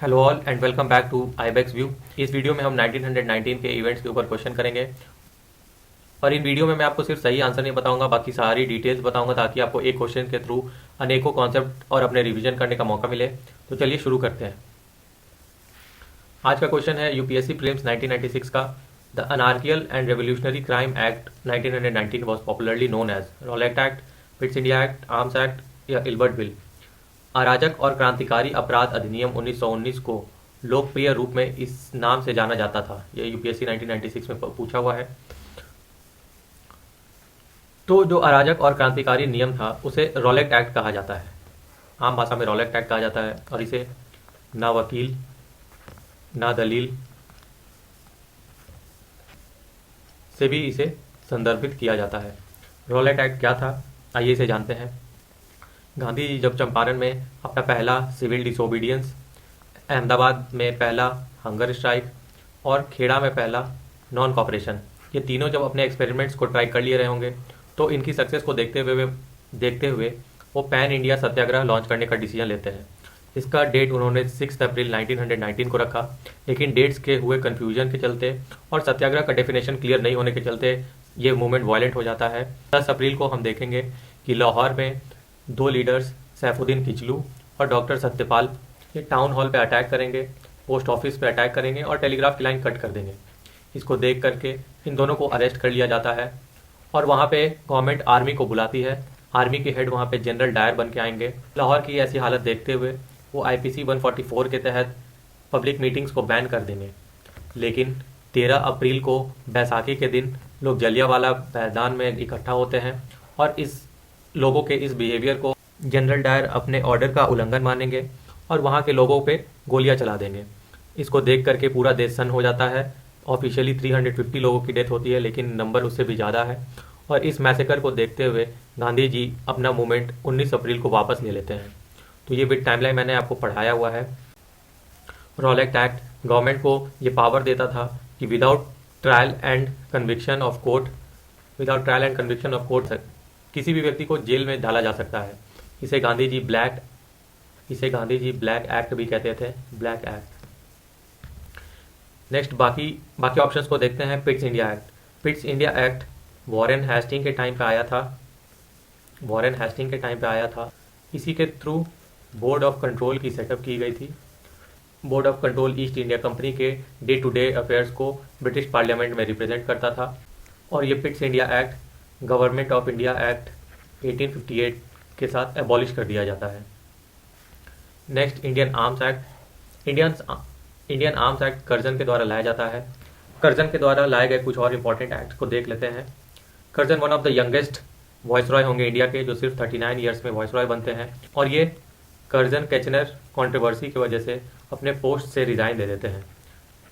Hello all and welcome back to Ibex View. इस video में हम 1919 के इवेंट्स के ऊपर क्वेश्चन करेंगे और इन वीडियो में मैं आपको सिर्फ सही आंसर नहीं बताऊंगा, बाकी सारी डिटेल्स बताऊंगा ताकि आपको एक क्वेश्चन के थ्रू अनेकों कॉन्सेप्ट और अपने रिवीजन करने का मौका मिले। तो चलिए शुरू करते हैं। आज का क्वेश्चन है यूपीएससी प्रीलिम्स 1996 का। The anarchical and revolutionary crime act 1919 was popularly known as Rowlatt act, Pitt's India act, arms act या इल्बर्ट बिल। अराजक और क्रांतिकारी अपराध अधिनियम 1919 को लोकप्रिय रूप में इस नाम से जाना जाता था। यह यूपीएससी 1996 में पूछा हुआ है। तो जो अराजक और क्रांतिकारी नियम था उसे रॉलेट एक्ट कहा जाता है। आम भाषा में रॉलेट एक्ट कहा जाता है और इसे ना वकील ना दलील से भी इसे संदर्भित किया जाता है। रॉलेट एक्ट क्या था, आइए इसे जानते हैं। गांधी जी जब चंपारण में अपना पहला सिविल डिसोबीडियंस, अहमदाबाद में पहला हंगर स्ट्राइक और खेड़ा में पहला नॉन कॉपरेशन, ये तीनों जब अपने एक्सपेरिमेंट्स को ट्राई कर लिए रहे होंगे तो इनकी सक्सेस को देखते हुए वो पैन इंडिया सत्याग्रह लॉन्च करने का डिसीजन लेते हैं। इसका डेट उन्होंने 6 अप्रैल 1919 को रखा, लेकिन डेट्स के हुए कन्फ्यूजन के चलते और सत्याग्रह का डेफिनेशन क्लियर नहीं होने के चलते ये मूवमेंट वायलेंट हो जाता है। 10 अप्रैल को हम देखेंगे कि लाहौर में दो लीडर्स सैफुद्दीन किचलू और डॉक्टर सत्यपाल ये टाउन हॉल पे अटैक करेंगे, पोस्ट ऑफिस पे अटैक करेंगे और टेलीग्राफ की लाइन कट कर देंगे। इसको देख करके इन दोनों को अरेस्ट कर लिया जाता है और वहाँ पे गवर्नमेंट आर्मी को बुलाती है। आर्मी के हेड वहाँ पे जनरल डायर बन के आएंगे। लाहौर की ऐसी हालत देखते हुए वो आईपीसी 144 के तहत पब्लिक मीटिंग्स को बैन कर देंगे। लेकिन 13 अप्रैल को बैसाखी के दिन लोग जलियांवाला मैदान में इकट्ठा होते हैं और इस लोगों के इस बिहेवियर को जनरल डायर अपने ऑर्डर का उल्लंघन मानेंगे और वहाँ के लोगों पे गोलियां चला देंगे। इसको देख करके पूरा देश सन्न हो जाता है। ऑफिशियली 350 लोगों की डेथ होती है, लेकिन नंबर उससे भी ज़्यादा है। और इस मैसेकर को देखते हुए गांधी जी अपना मूवमेंट 19 अप्रैल को वापस ले लेते हैं। तो ये विद टाइमलाइन मैंने आपको पढ़ाया हुआ है। रॉलेट एक्ट गवर्नमेंट को ये पावर देता था कि without trial and conviction of court किसी भी व्यक्ति को जेल में डाला जा सकता है। इसे गांधी जी ब्लैक एक्ट भी कहते थे, ब्लैक एक्ट। नेक्स्ट बाकी ऑप्शंस को देखते हैं। Pitt's India act Warren Hasting के टाइम पे आया था। इसी के थ्रू बोर्ड ऑफ कंट्रोल की सेटअप की गई थी। Board of control East India company के डे टू डे अफेयर्स को ब्रिटिश पार्लियामेंट में रिप्रेजेंट करता था। और ये Pitt's India act government of India act 1858 के साथ एबॉलिश कर दिया जाता है। Next Indian arms act Curzon के द्वारा लाया जाता है। कर्जन के द्वारा लाए गए कुछ और इंपॉर्टेंट एक्ट्स को देख लेते हैं। Curzon one of the youngest viceroy होंगे इंडिया के, जो सिर्फ 39 ईयर्स में वॉइसरॉय बनते हैं और ये कर्जन केचनर कंट्रोवर्सी की वजह से अपने पोस्ट से रिजाइन दे देते हैं।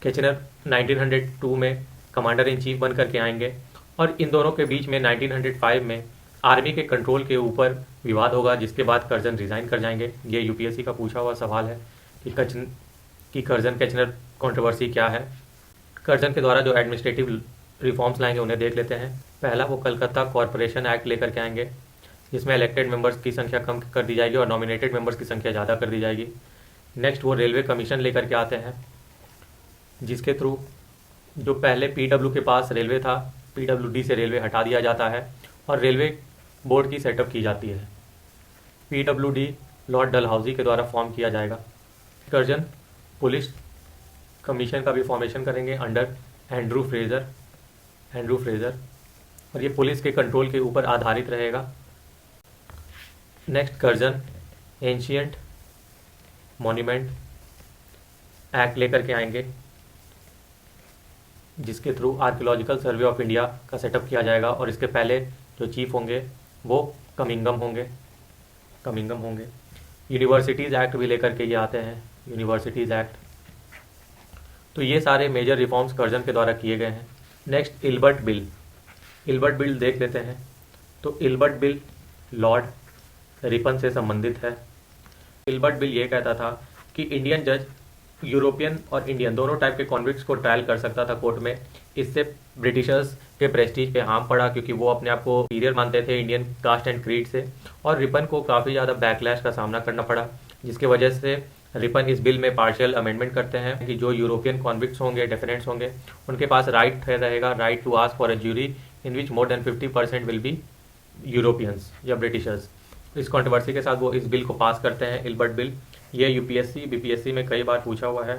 केचनर 1902 में कमांडर इन चीफ बन करके आएंगे और इन दोनों के बीच में 1905 में आर्मी के कंट्रोल के ऊपर विवाद होगा, जिसके बाद कर्जन रिजाइन कर जाएंगे। ये यूपीएससी का पूछा हुआ सवाल है कि कर्जन केचनर कंट्रोवर्सी क्या है। कर्जन के द्वारा जो एडमिनिस्ट्रेटिव रिफॉर्म्स लाएंगे उन्हें देख लेते हैं। पहला वो कलकत्ता कॉरपोरेशन एक्ट लेकर के आएंगे, जिसमें इलेक्टेड मेंबर्स की संख्या कम कर दी जाएगी और नॉमिनेटेड मेंबर्स की संख्या ज़्यादा कर दी जाएगी। नेक्स्ट वो रेलवे कमीशन लेकर के आते हैं, जिसके थ्रू जो पहले पीडब्ल्यू के पास रेलवे था, पीडब्ल्यूडी से रेलवे हटा दिया जाता है और रेलवे बोर्ड की सेटअप की जाती है। पीडब्ल्यूडी लॉर्ड डलहौजी के द्वारा फॉर्म किया जाएगा। कर्जन पुलिस कमीशन का भी फॉर्मेशन करेंगे अंडर एंड्रू फ्रेजर और ये पुलिस के कंट्रोल के ऊपर आधारित रहेगा। Next Curzon ancient monument act लेकर के आएंगे, जिसके through archaeological survey of India का सेटअप किया जाएगा और इसके पहले जो चीफ होंगे वो कमिंगम होंगे। यूनिवर्सिटीज़ एक्ट भी लेकर के ये आते हैं, यूनिवर्सिटीज़ एक्ट। तो ये सारे मेजर रिफॉर्म्स कर्जन के द्वारा किए गए हैं। नेक्स्ट इल्बर्ट बिल देख लेते हैं। तो इल्बर्ट बिल लॉर्ड रिपन से संबंधित है। इल्बर्ट बिल ये कहता था कि इंडियन जज यूरोपियन और इंडियन दोनों टाइप के कॉन्विक्ट्स को ट्रायल कर सकता था कोर्ट में। इससे ब्रिटिशर्स के प्रेस्टीज पे हार्म पड़ा, क्योंकि वो अपने आप को सुपीरियर मानते थे इंडियन कास्ट एंड क्रीड से, और रिपन को काफ़ी ज़्यादा बैकलैश का सामना करना पड़ा, जिसके वजह से रिपन इस बिल में पार्शियल अमेंडमेंट करते हैं कि जो यूरोपियन कॉन्विक्ट्स होंगे, डेफिनेंट्स होंगे, उनके पास राइट रहेगा, right to ask for a jury in which more than 50% will be Europeans या ब्रिटिशर्स। इस कंट्रोवर्सी के साथ वो इस बिल को पास करते हैं, इल्बर्ट बिल। ये यूपीएससी बीपीएससी में कई बार पूछा हुआ है,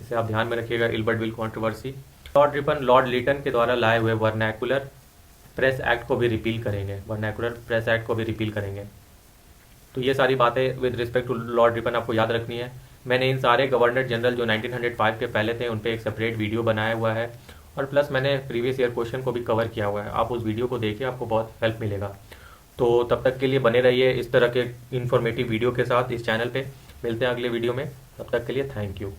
इसे आप ध्यान में रखिएगा, Ilbert bill controversy. Lord Ripon Lord Lytton के द्वारा लाए हुए वर्नैकुलर प्रेस एक्ट को भी रिपील करेंगे, वर्नैकुलर प्रेस एक्ट को भी रिपील करेंगे। तो ये सारी बातें with respect to Lord Ripon आपको याद रखनी है। मैंने इन सारे गवर्नर जनरल जो 1905 के पहले थे उन पर एक सेपरेट वीडियो बनाया हुआ है, और प्लस मैंने प्रीवियस ईयर क्वेश्चन को भी कवर किया हुआ है। आप उस वीडियो को देखिए, आपको बहुत हेल्प मिलेगा। तो तब तक के लिए बने रहिए इस तरह के इन्फॉर्मेटिव वीडियो के साथ इस चैनल पे। मिलते हैं अगले वीडियो में, तब तक के लिए थैंक यू।